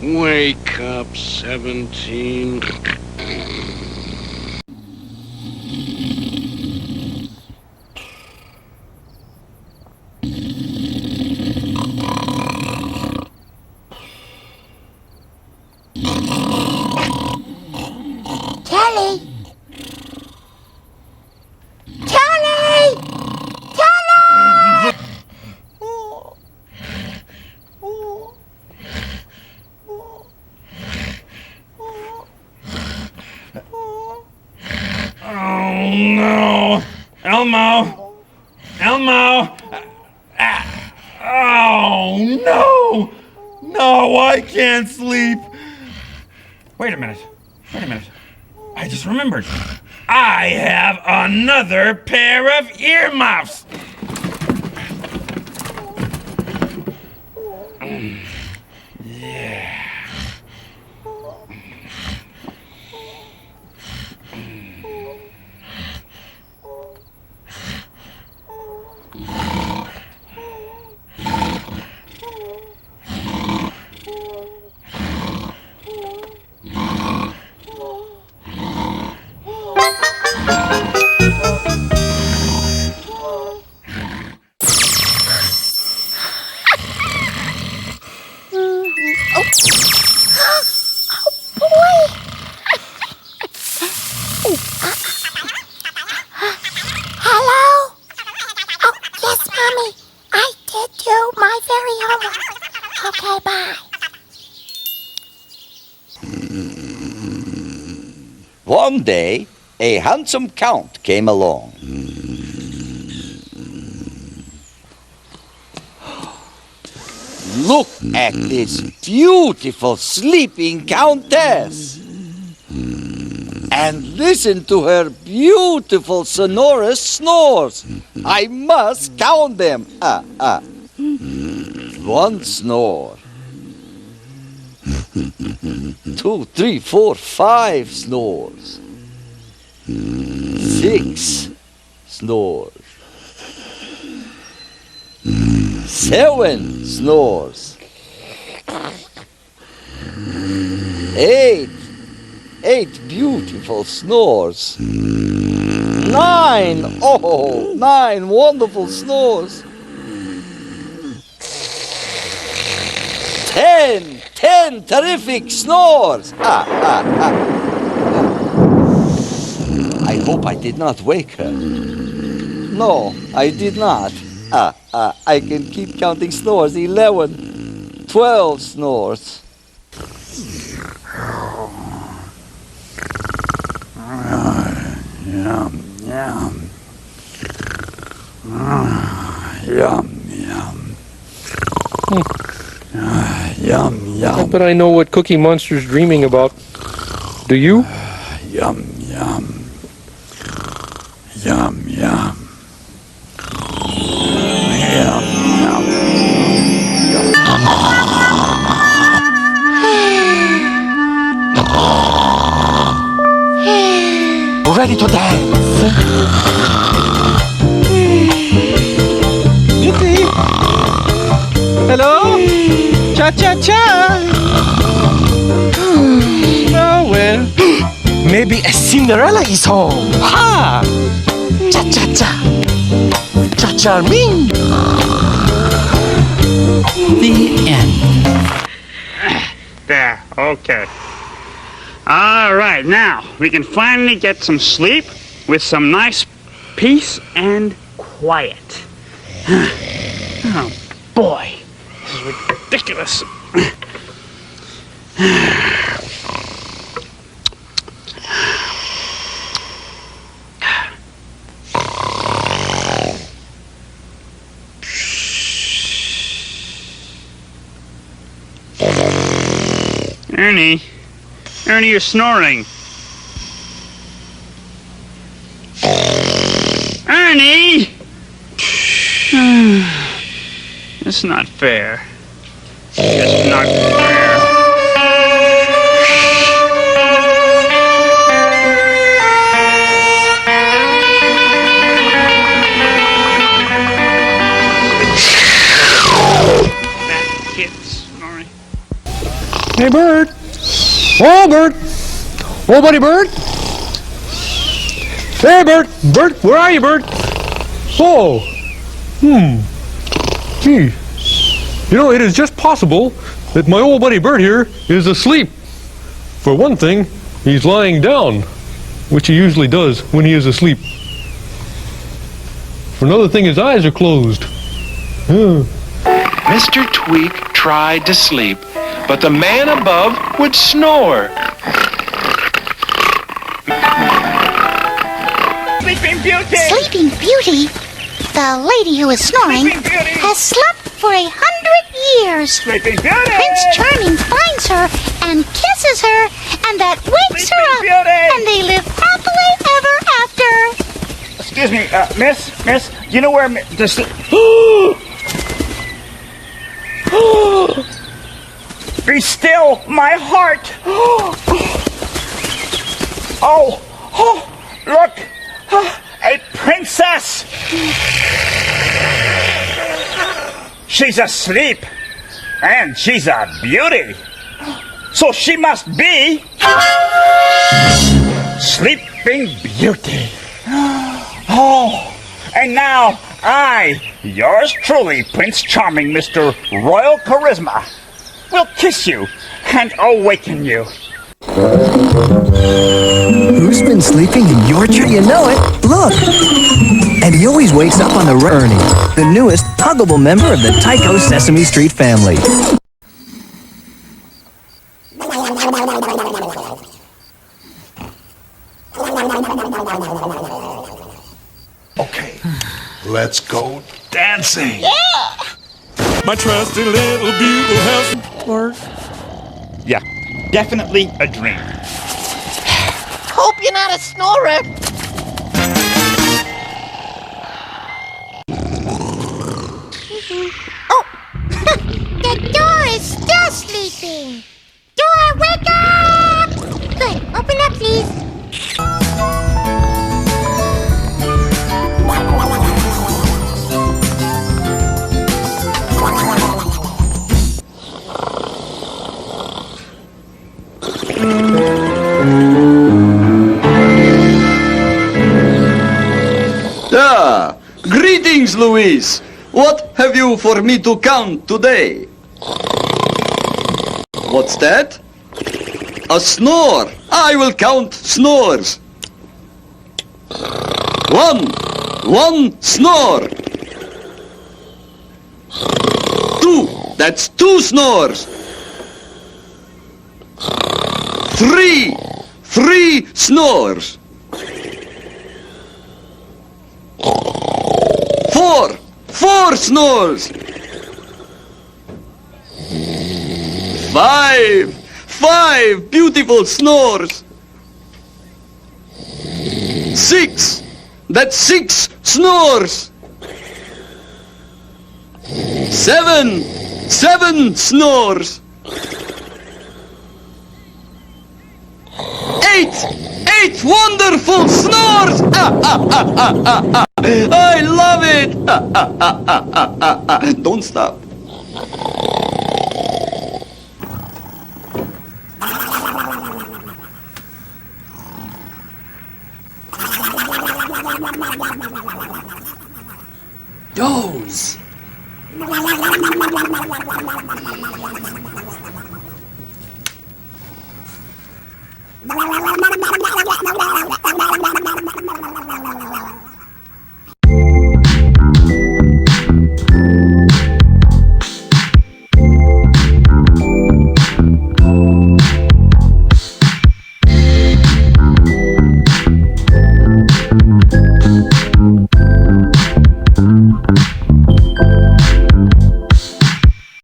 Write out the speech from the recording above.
Wake up, 17. Kelly! Kelly! Kelly! Oh no! Elmo! Elmo! Oh no! No, I can't sleep! Wait a minute. I just remembered. I have another pair of earmuffs! Yeah. Hello? Oh, yes, Mommy. I did do my very homework. Okay, bye. One day, a handsome count came along. Look at this beautiful sleeping countess. And listen to her beautiful sonorous snores. I must count them. One snore. 2, 3, 4, 5 snores. 6 snores. 7 snores. 8 beautiful snores. 9, oh, 9 wonderful snores. 10 terrific snores. I hope I did not wake her. No, I did not. I can keep counting snores. 11, 12 snores. Yum, yum. Yum, yum. Yum, yum. But I know what Cookie Monster's dreaming about. Do you? Yum, yum. Yum, yum. Yum, yum. Ready to dance. Nippy! Hello? Cha-cha-cha! Oh, well. Maybe a Cinderella is home. Ha! Cha-cha-cha! Cha-charming! The end. There, okay. All right, now we can finally get some sleep with some nice peace and quiet. Oh, boy, this is ridiculous. Ernie, you're snoring. Ernie! It's not fair. It's not fair. That kid's snoring. Hey, Bert. Oh, Bert. Oh, buddy, Bert. Hey, Bert. Bert, where are you, Bert? Oh. Gee. You know, it is just possible that my old buddy Bert here is asleep. For one thing, he's lying down, which he usually does when he is asleep. For another thing, his eyes are closed. Mr. Tweak tried to sleep, but the man above would snore. Sleeping Beauty! Sleeping Beauty? The lady who is snoring Sleeping Beauty! has slept for 100 years. Sleeping Beauty! Prince Charming finds her and kisses her, and that wakes her up, Sleeping Beauty! and they live happily ever after. Excuse me, miss, you know where the Be still, my heart! Oh, look! A princess! She's asleep, and she's a beauty. So she must be Sleeping Beauty. Oh, and now I, yours truly, Prince Charming, Mr. Royal Charisma, will kiss you and awaken you. Who's been sleeping in your tree? You know it. Look. And he always wakes up on the Ernie, the newest huggable member of the Tycho Sesame Street family. Okay, let's go dancing. My trusty little bugle has... Yeah, definitely a dream. Hope you're not a snorer. Oh, the door is still sleeping. Door, wake up! Good, open up, please. Ah, greetings, Louise. What have you for me to count today? What's that? A snore. I will count snores. One snore. Two. That's two snores. Three snores. Four snores. Five beautiful snores. Six. That's six snores. Seven snores. Eight wonderful snores. I love it. Don't stop.